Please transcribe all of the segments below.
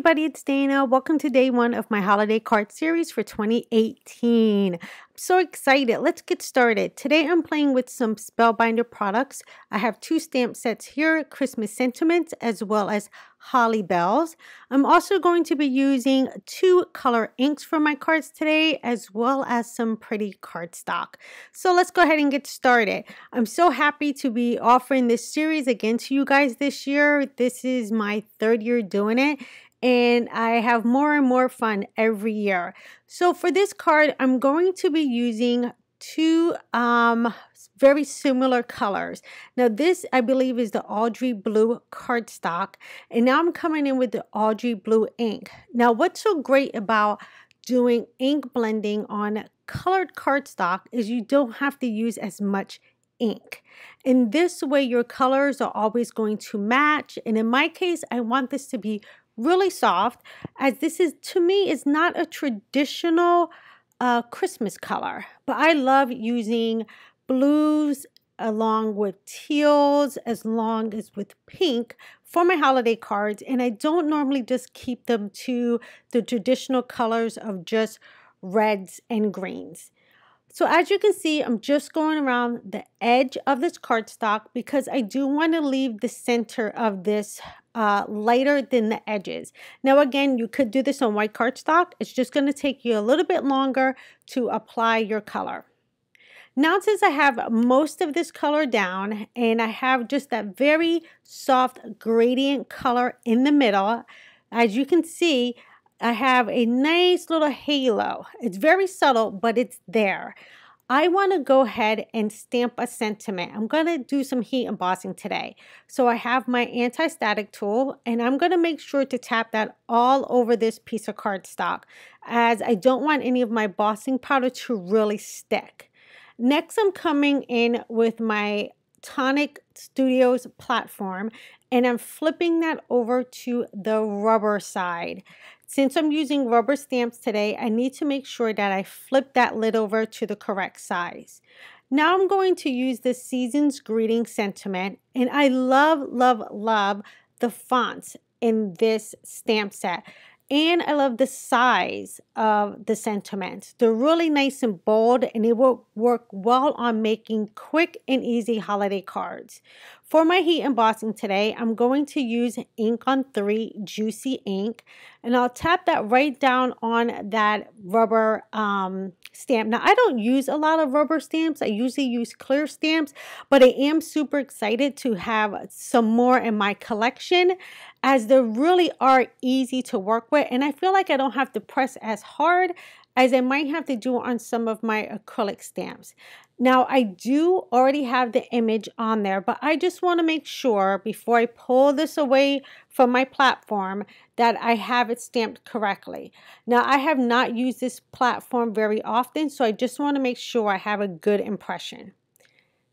everybody, it's Neenah. Welcome to day one of my holiday card series for 2018. I'm so excited. Let's get started. Today I'm playing with some Spellbinder products. I have two stamp sets here, Christmas Sentiments as well as Holly Bells. I'm also going to be using two color inks for my cards today as well as some pretty cardstock. So let's go ahead and get started. I'm so happy to be offering this series again to you guys this year. This is my third year doing it, and I have more and more fun every year. So for this card, I'm going to be using two very similar colors. Now this, I believe, is the AUDREY blue cardstock, and now I'm coming in with the AUDREY blue ink. Now what's so great about doing ink blending on colored cardstock is you don't have to use as much ink. In this way, your colors are always going to match, and in my case, I want this to be really soft, as this is, to me, is not a traditional Christmas color, but I love using blues along with teals as long as with pink for my holiday cards, and I don't normally just keep them to the traditional colors of just reds and greens. So as you can see, I'm just going around the edge of this cardstock because I do want to leave the center of this lighter than the edges. Now again, you could do this on white cardstock. It's just going to take you a little bit longer to apply your color. Now since I have most of this color down and I have just that very soft gradient color in the middle, as you can see, I have a nice little halo. It's very subtle, but it's there. I want to go ahead and stamp a sentiment. I'm going to do some heat embossing today. So I have my anti-static tool, and I'm going to make sure to tap that all over this piece of cardstock, as I don't want any of my embossing powder to really stick. Next, I'm coming in with my Tonic Studios platform, and I'm flipping that over to the rubber side. Since I'm using rubber stamps today, I need to make sure that I flip that lid over to the correct size. Now I'm going to use the Season's Greeting sentiment, and I love, love, love the fonts in this stamp set. And I love the size of the sentiments. They're really nice and bold, and it will work well on making quick and easy holiday cards. For my heat embossing today, I'm going to use Ink on 3 Juicy Ink, and I'll tap that right down on that rubber stamp. Now, I don't use a lot of rubber stamps. I usually use clear stamps, but I am super excited to have some more in my collection, as they really are easy to work with, and I feel like I don't have to press as hard as I might have to do on some of my acrylic stamps. Now, I do already have the image on there, but I just want to make sure before I pull this away from my platform that I have it stamped correctly. Now, I have not used this platform very often, so I just want to make sure I have a good impression.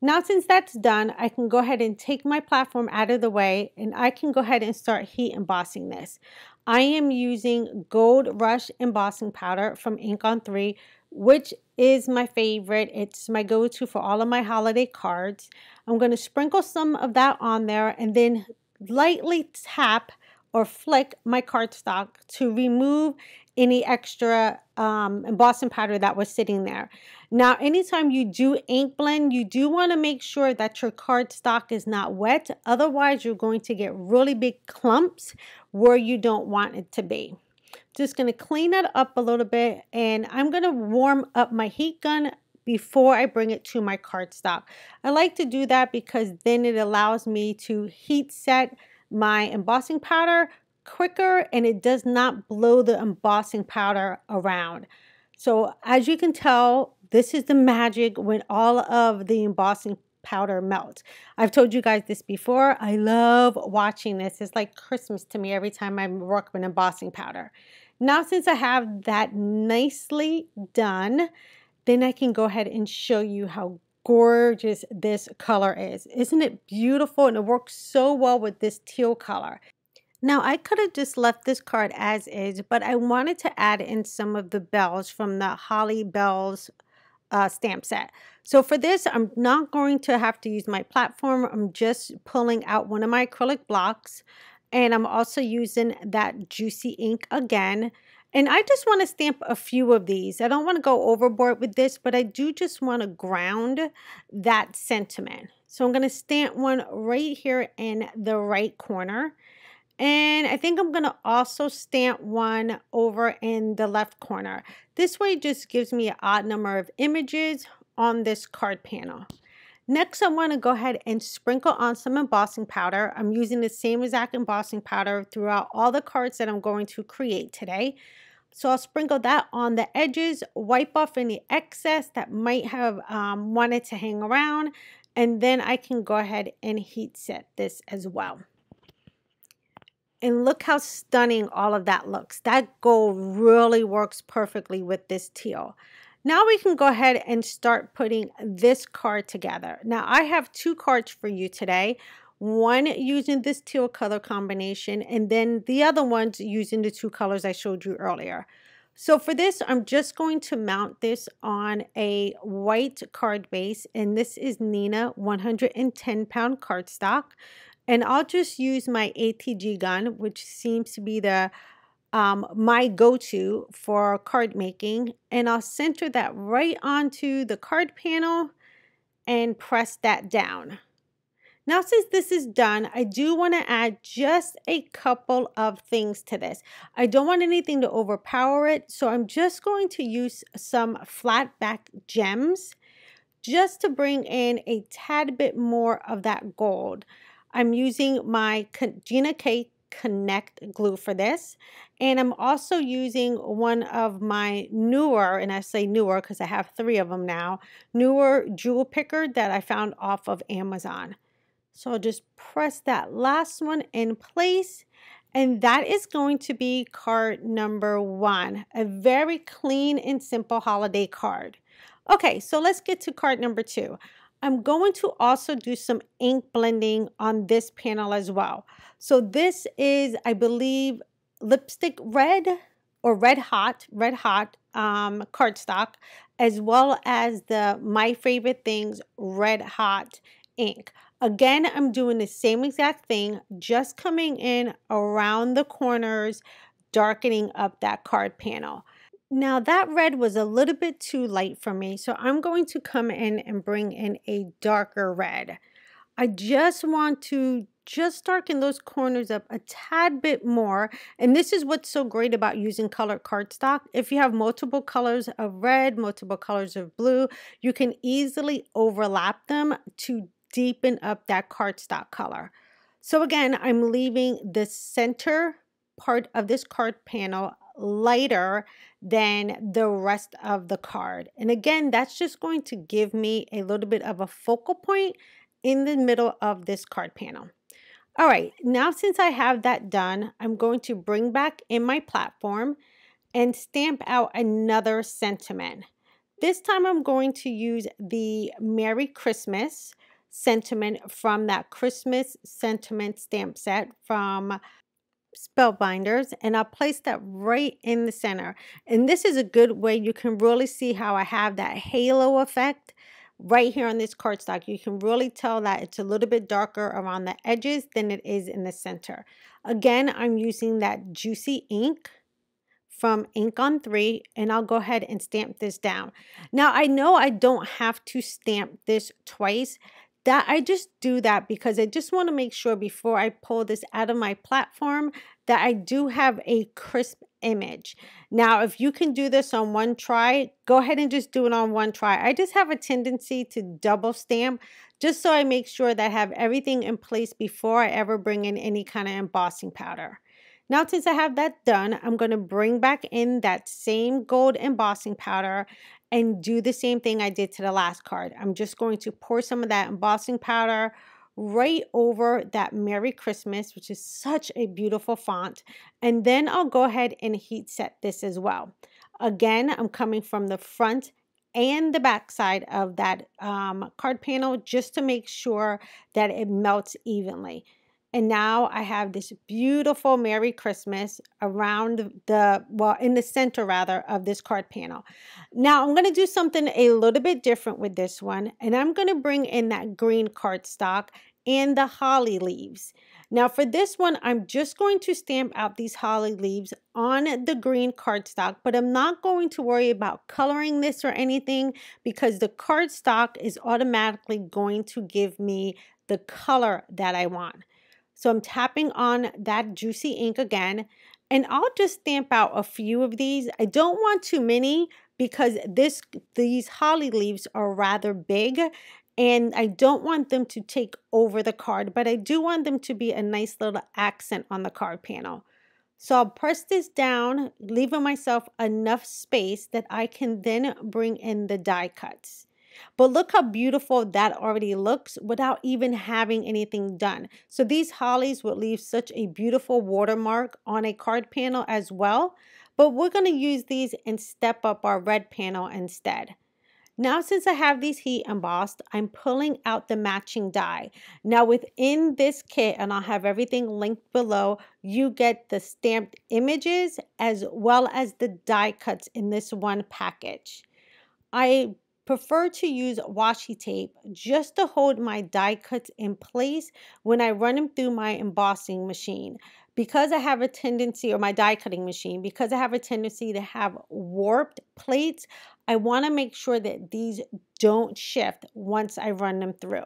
Now, since that's done, I can go ahead and take my platform out of the way, and I can go ahead and start heat embossing this. I am using Gold Rush embossing powder from Ink on 3, which is my favorite. It's my go-to for all of my holiday cards. I'm going to sprinkle some of that on there and then lightly tap or flick my cardstock to remove any extra embossing powder that was sitting there. Now, anytime you do ink blend, you do want to make sure that your cardstock is not wet. Otherwise, you're going to get really big clumps where you don't want it to be. Just going to clean it up a little bit, and I'm going to warm up my heat gun before I bring it to my cardstock. I like to do that because then it allows me to heat set my embossing powder quicker, and it does not blow the embossing powder around. So as you can tell, this is the magic when all of the embossing powder melts. I've told you guys this before. I love watching this. It's like Christmas to me every time I work with embossing powder. Now, since I have that nicely done, then I can go ahead and show you how gorgeous this color is. Isn't it beautiful? And it works so well with this teal color. Now, I could have just left this card as is, but I wanted to add in some of the bells from the Holly Bells stamp set. So for this, I'm not going to have to use my platform. I'm just pulling out one of my acrylic blocks, And I'm also using that juicy ink again. And I just want to stamp a few of these. I don't want to go overboard with this, but I do just want to ground that sentiment. So I'm going to stamp one right here in the right corner. And I think I'm going to also stamp one over in the left corner. This way it just gives me an odd number of images on this card panel. Next, I want to go ahead and sprinkle on some embossing powder. I'm using the same exact embossing powder throughout all the cards that I'm going to create today. So I'll sprinkle that on the edges, wipe off any excess that might have wanted to hang around, and then I can go ahead and heat set this as well. And look how stunning all of that looks. That gold really works perfectly with this teal. Now we can go ahead and start putting this card together. Now I have two cards for you today. One using this teal color combination, and then the other one's using the two colors I showed you earlier. So for this, I'm just going to mount this on a white card base, and this is Neenah 110-pound cardstock. And I'll just use my ATG gun, which seems to be the my go-to for card making. And I'll center that right onto the card panel and press that down. Now, since this is done, I do want to add just a couple of things to this. I don't want anything to overpower it, so I'm just going to use some flat back gems just to bring in a tad bit more of that gold. I'm using my Gina K Connect glue for this, and I'm also using one of my newer, and I say newer because I have 3 of them now, newer jewel picker that I found off of Amazon. So I'll just press that last one in place, and that is going to be card number 1, a very clean and simple holiday card. Okay, so let's get to card number 2. I'm going to also do some ink blending on this panel as well. So this is, I believe, lipstick red or red hot cardstock, as well as the My Favorite Things red hot ink. Again, I'm doing the same exact thing, just coming in around the corners, darkening up that card panel. Now that red was a little bit too light for me, so I'm going to come in and bring in a darker red. I just want to darken those corners up a tad bit more, and this is what's so great about using colored cardstock. If you have multiple colors of red, multiple colors of blue, you can easily overlap them to deepen up that cardstock color. So again, I'm leaving the center part of this card panel lighter than the rest of the card. And again, that's just going to give me a little bit of a focal point in the middle of this card panel. All right, now since I have that done, I'm going to bring back in my platform and stamp out another sentiment. This time I'm going to use the Merry Christmas sentiment from that Christmas sentiment stamp set from Spellbinders, and I'll place that right in the center. And this is a good way you can really see how I have that halo effect right here on this cardstock. You can really tell that it's a little bit darker around the edges than it is in the center. Again, I'm using that juicy ink from Ink on 3, and I'll go ahead and stamp this down. Now I know I don't have to stamp this twice. That I just do that because I just want to make sure before I pull this out of my platform that I do have a crisp image. Now, if you can do this on one try, go ahead and just do it on one try. I just have a tendency to double stamp just so I make sure that I have everything in place before I ever bring in any kind of embossing powder. Now, since I have that done, I'm going to bring back in that same gold embossing powder and do the same thing I did to the last card. I'm just going to pour some of that embossing powder right over that Merry Christmas, which is such a beautiful font. And then I'll go ahead and heat set this as well. Again, I'm coming from the front and the back side of that card panel just to make sure that it melts evenly. And now I have this beautiful Merry Christmas around the, well, in the center rather of this card panel. Now I'm going to do something a little bit different with this one, and I'm going to bring in that green cardstock and the holly leaves. Now for this one, I'm just going to stamp out these holly leaves on the green cardstock, but I'm not going to worry about coloring this or anything because the cardstock is automatically going to give me the color that I want. So I'm tapping on that juicy ink again, and I'll just stamp out a few of these. I don't want too many because these holly leaves are rather big, and I don't want them to take over the card, but I do want them to be a nice little accent on the card panel. So I'll press this down, leaving myself enough space that I can then bring in the die cuts. But look how beautiful that already looks without even having anything done. So these hollies will leave such a beautiful watermark on a card panel as well. But we're going to use these and step up our red panel instead. Now, since I have these heat embossed, I'm pulling out the matching die. Now, within this kit, and I'll have everything linked below, you get the stamped images as well as the die cuts in this one package. I prefer to use washi tape just to hold my die cuts in place when I run them through my embossing machine. Because I have a tendency, or my die cutting machine, because I have a tendency to have warped plates, I want to make sure that these don't shift once I run them through.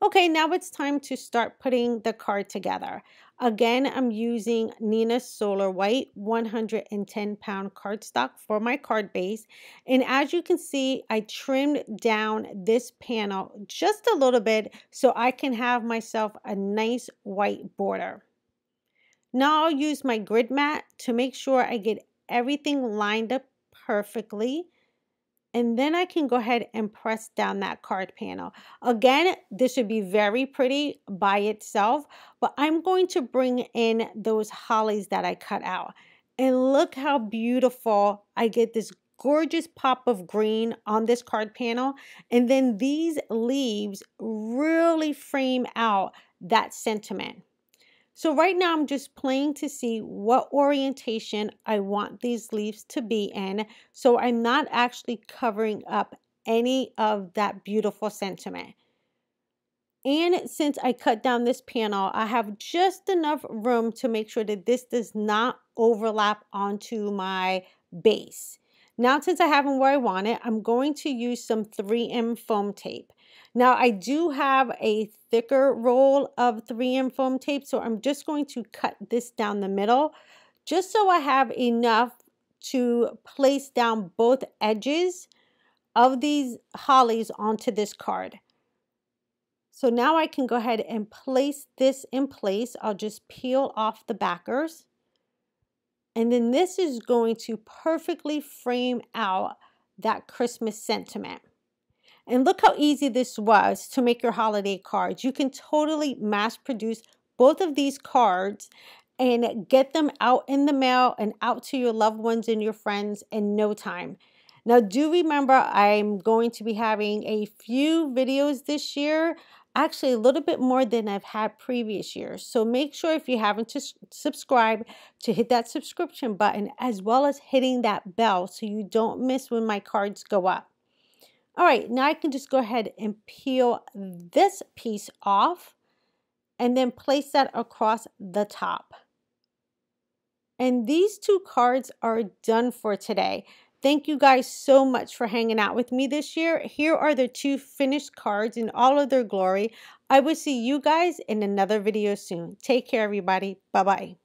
Okay, now it's time to start putting the card together. Again, I'm using Neenah Solar White 110-pound cardstock for my card base. And as you can see, I trimmed down this panel just a little bit so I can have myself a nice white border. Now I'll use my grid mat to make sure I get everything lined up perfectly. And then I can go ahead and press down that card panel. Again, this would be very pretty by itself, but I'm going to bring in those hollies that I cut out. And look how beautiful I get this gorgeous pop of green on this card panel. And then these leaves really frame out that sentiment. So right now I'm just playing to see what orientation I want these leaves to be in, so I'm not actually covering up any of that beautiful sentiment. And since I cut down this panel, I have just enough room to make sure that this does not overlap onto my base. Now, since I have them where I want it, I'm going to use some 3M foam tape. Now, I do have a thicker roll of 3M foam tape, so I'm just going to cut this down the middle, just so I have enough to place down both edges of these hollies onto this card. So now I can go ahead and place this in place. I'll just peel off the backers. And then this is going to perfectly frame out that Christmas sentiment. And look how easy this was to make your holiday cards. You can totally mass produce both of these cards and get them out in the mail and out to your loved ones and your friends in no time. Now, do remember, I'm going to be having a few videos this year, actually a little bit more than I've had previous years. So make sure, if you haven't subscribed, to hit that subscription button as well as hitting that bell so you don't miss when my cards go up. All right, now I can just go ahead and peel this piece off and then place that across the top. And these two cards are done for today. Thank you guys so much for hanging out with me this year. Here are the two finished cards in all of their glory. I will see you guys in another video soon. Take care, everybody. Bye-bye.